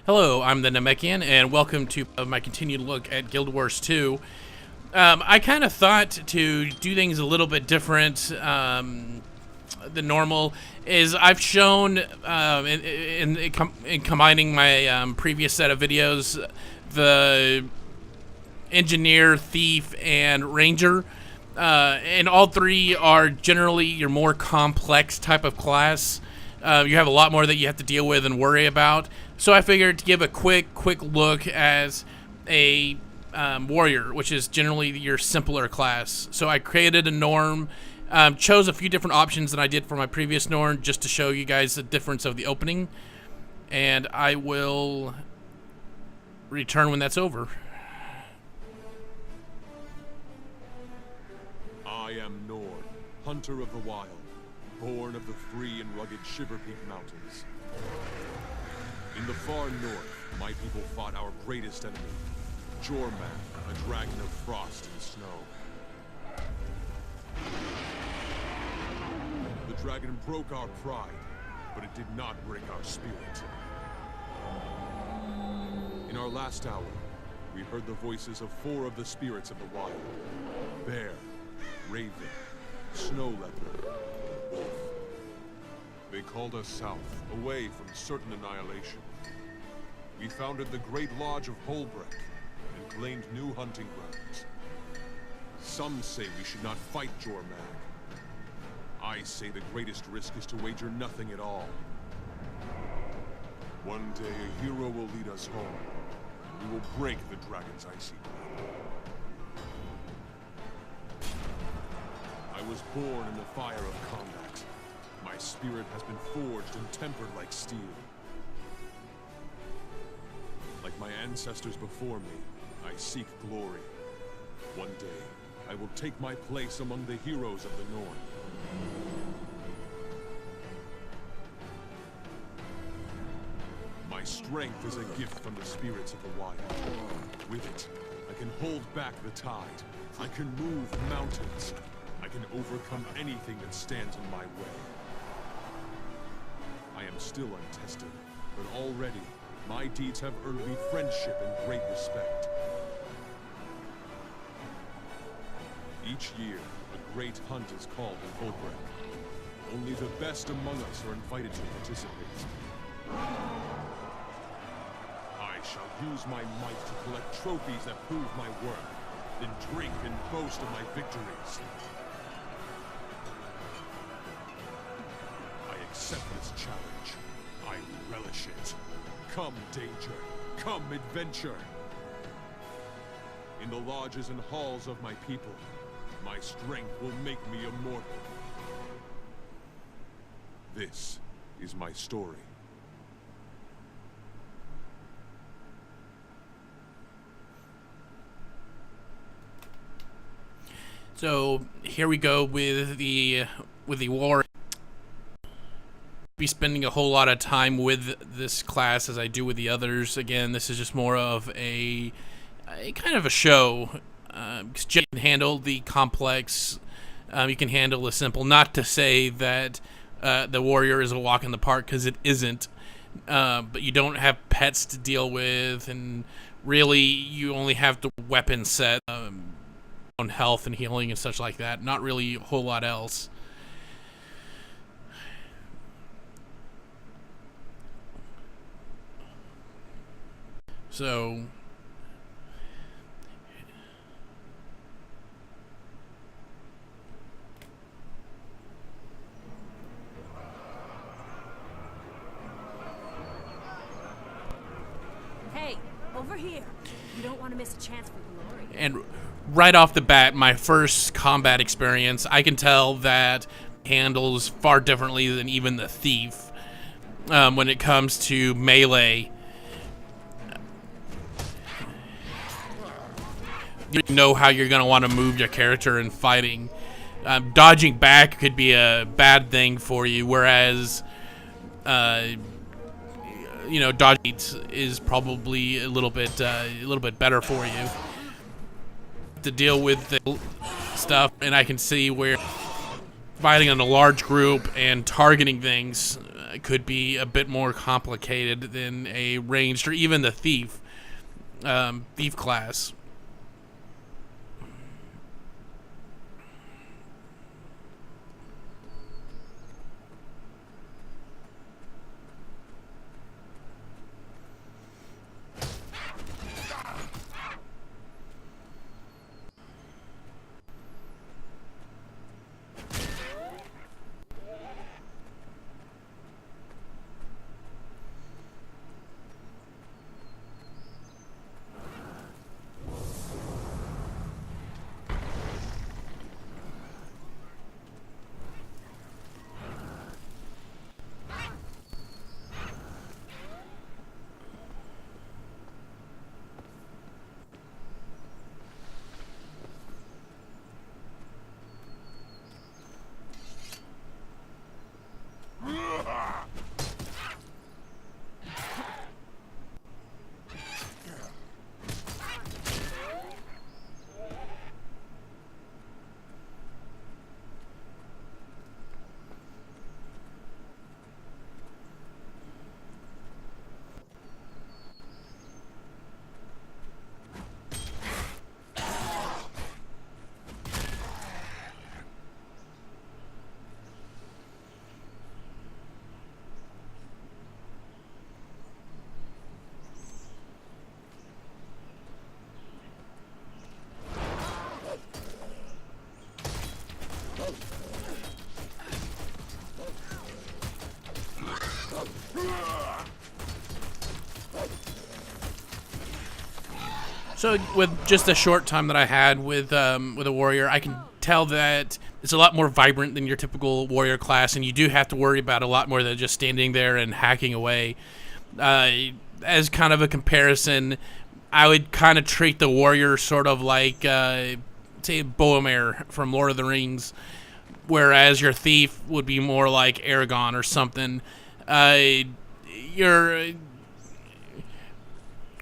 Hello, I'm the Namekian, and welcome to my continued look at Guild Wars 2. I kind of thought to do things a little bit different than normal. Is I've shown in combining my previous set of videos the engineer, thief, and ranger, and all three are generally your more complex type of class. You have a lot more that you have to deal with and worry about. So I figured to give a quick look as a warrior, which is generally your simpler class. So I created a norm, chose a few different options than I did for my previous norm just to show you guys the difference of the opening. And I will return when that's over. I am Nord, hunter of the wild, born of the free and rugged Shiver Peak Mountains. In the far north, my people fought our greatest enemy, Jorman, a dragon of frost and snow. The dragon broke our pride, but it did not break our spirit. In our last hour, we heard the voices of 4 of the spirits of the wild: Bear, Raven, Snow Leopard, Wolf. They called us south, away from certain annihilation. We founded the Great Lodge of Holbreck and claimed new hunting grounds. Some say we should not fight Jormag. I say the greatest risk is to wager nothing at all. One day a hero will lead us home, and we will break the dragon's icy grip. I was born in the fire of combat. My spirit has been forged and tempered like steel. Like my ancestors before me, I seek glory. One day, I will take my place among the heroes of the North. My strength is a gift from the spirits of the wild. With it, I can hold back the tide. I can move mountains. I can overcome anything that stands in my way. I am still untested, but already, my deeds have earned me friendship and great respect. Each year, a great hunt is called in Holbreck. Only the best among us are invited to participate. I shall use my might to collect trophies that prove my worth, then drink and boast of my victories. I accept this challenge. I relish it. Come, danger. Come, adventure. In the lodges and halls of my people, my strength will make me immortal. This is my story. So here we go with the war. Be spending a whole lot of time with this class as I do with the others. Again, this is just more of a kind of a show. You can handle the complex, you can handle the simple. Not to say that the warrior is a walk in the park, because it isn't. But you don't have pets to deal with, and really you only have the weapon set, on health and healing and such like that. Not really a whole lot else. So hey, over here. You don't want to miss a chance for glory. And right off the bat, my first combat experience, I can tell that handles far differently than even the thief when it comes to melee. You know how you're going to want to move your character in fighting. Dodging back could be a bad thing for you, whereas dodging is probably a little bit better for you to deal with the stuff. And I can see where fighting in a large group and targeting things could be a bit more complicated than a ranged or even the thief class. So with just the short time that I had with a warrior, I can tell that it's a lot more vibrant than your typical warrior class, and you do have to worry about a lot more than just standing there and hacking away. As kind of a comparison, I would kind of treat the warrior sort of like, say, Boromir from Lord of the Rings, whereas your thief would be more like Aragorn or something.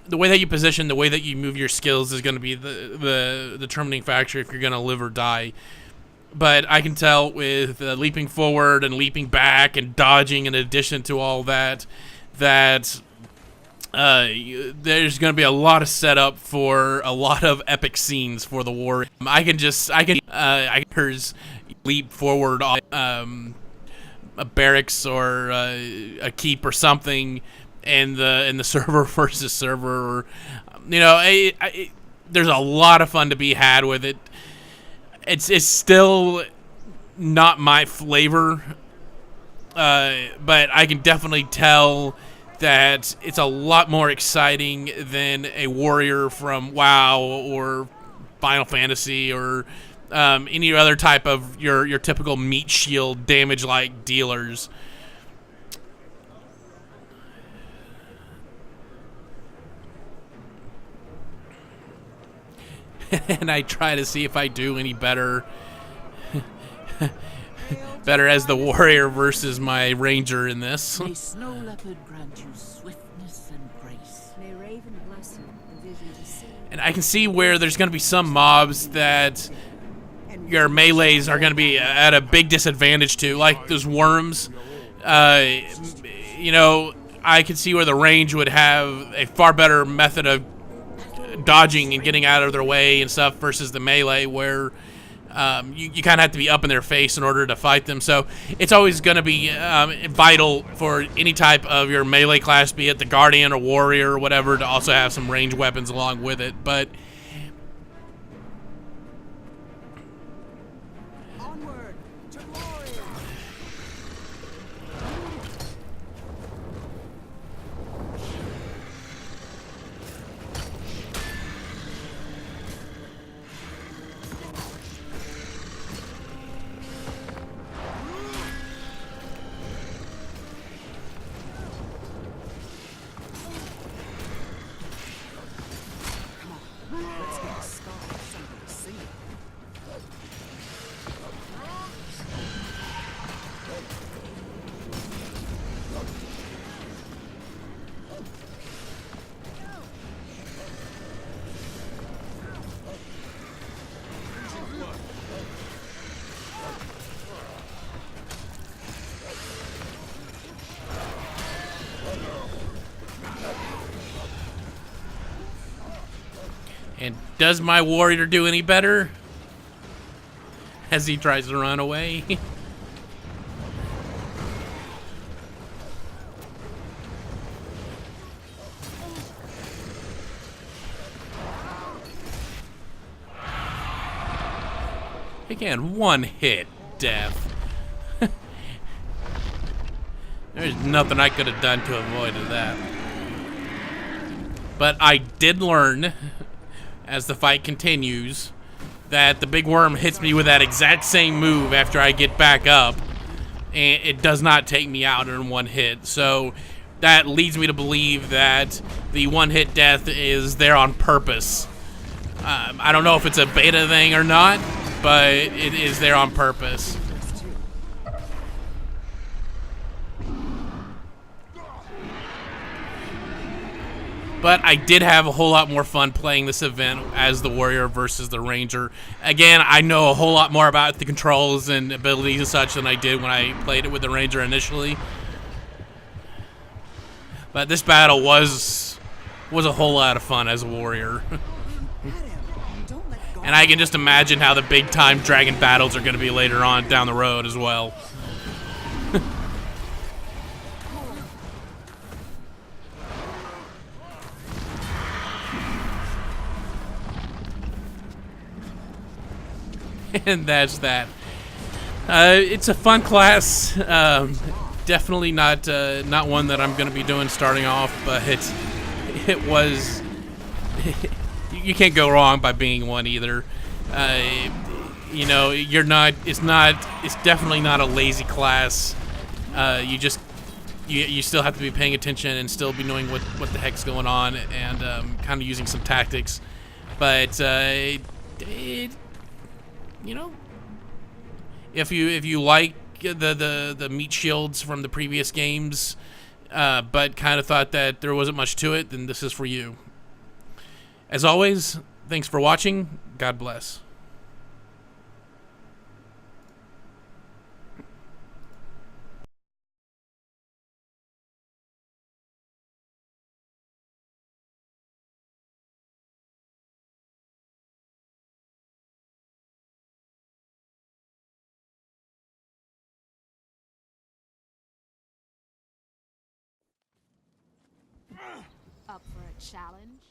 The way that you position, the way that you move your skills is going to be the determining factor if you're going to live or die. But I can tell with leaping forward and leaping back and dodging in addition to all that, there's going to be a lot of setup for a lot of epic scenes for the war. I can leap forward on a barracks or a keep or something, in the server versus server, or, there's a lot of fun to be had with it. It's still not my flavor, but I can definitely tell that it's a lot more exciting than a warrior from WoW or Final Fantasy or any other type of your typical meat shield damage like dealers. And I try to see if I do any better as the warrior versus my ranger in this. May snow leopard grant you swiftness and grace. May raven bless you the vision to see. And I can see where there's going to be some mobs that your melees are going to be at a big disadvantage to, like those worms. I can see where the range would have a far better method of dodging and getting out of their way and stuff versus the melee, where you kind of have to be up in their face in order to fight them. So it's always going to be vital for any type of your melee class, be it the guardian or warrior or whatever, to also have some ranged weapons along with it. But Onward to glory. Does my warrior do any better as he tries to run away? Again, one hit death. There's nothing I could have done to avoid that. But I did learn, as the fight continues, that the big worm hits me with that exact same move after I get back up, and it does not take me out in one hit. So that leads me to believe that the one-hit death is there on purpose. I don't know if it's a beta thing or not, but it is there on purpose. But I did have a whole lot more fun playing this event as the warrior versus the ranger. Again, I know a whole lot more about the controls and abilities and such than I did when I played it with the ranger initially. But this battle was a whole lot of fun as a warrior. And I can just imagine how the big time dragon battles are going to be later on down the road as well. And that's that. It's a fun class. Definitely not one that I'm going to be doing starting off, but it was. You can't go wrong by being one either. You know, you're not. It's definitely not a lazy class. You still have to be paying attention and still be knowing what the heck's going on and kind of using some tactics, but you know, if you like the meat shields from the previous games, but kind of thought that there wasn't much to it, then this is for you. As always, thanks for watching. God bless. Up for a challenge?